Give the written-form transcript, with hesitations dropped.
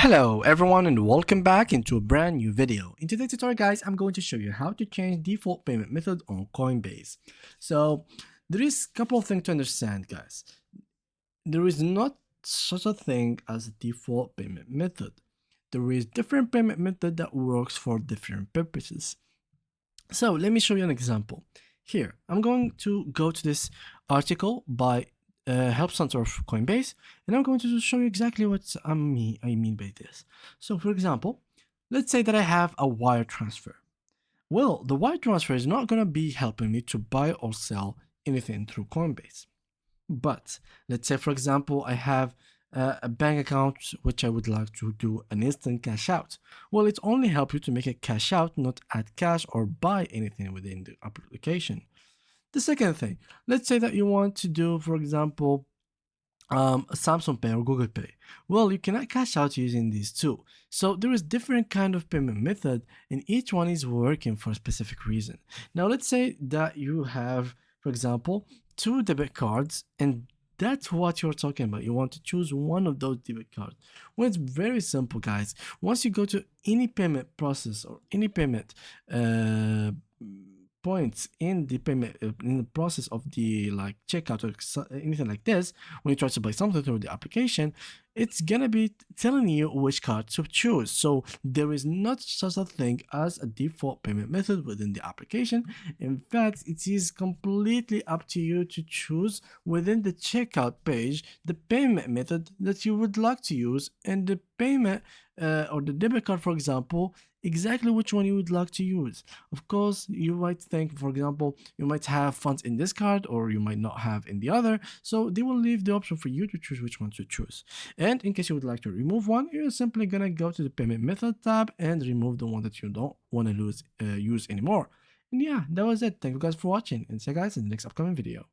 Hello everyone and welcome back into a brand new video. In today's tutorial guys, I'm going to show you how to change default payment method on Coinbase. So there is a couple of things to understand guys. There is not such a thing as a default payment method. There is different payment method that works for different purposes. So let me show you an example. Here, I'm going to go to this article by Help Center of Coinbase, and I'm going to show you exactly what I mean by this. So for example, let's say that I have a wire transfer. Well, the wire transfer is not going to be helping me to buy or sell anything through Coinbase. But let's say, for example, I have a bank account which I would like to do an instant cash out. Well, it only helps you to make a cash out, not add cash or buy anything within the application. The second thing, let's say that you want to do, for example, Samsung Pay or Google Pay. Well, you cannot cash out using these two. So there is different kind of payment method and each one is working for a specific reason. Now, let's say that you have, for example, two debit cards and that's what you're talking about. You want to choose one of those debit cards. Well, it's very simple, guys. Once you go to any payment process or any payment points in the payment in the process of the like checkout or anything like this, when you try to buy something through the application, it's gonna be telling you which card to choose. So there is not such a thing as a default payment method within the application. In fact, it is completely up to you to choose within the checkout page the payment method that you would like to use, and the payment or the debit card, for example, exactly which one you would like to use. Of course, you might think, for example, you might have funds in this card or you might not have in the other, so they will leave the option for you to choose which one to choose. And in case you would like to remove one, you're simply gonna go to the payment method tab and remove the one that you don't want to use anymore. And yeah, that was it. Thank you guys for watching, and see you guys in the next upcoming video.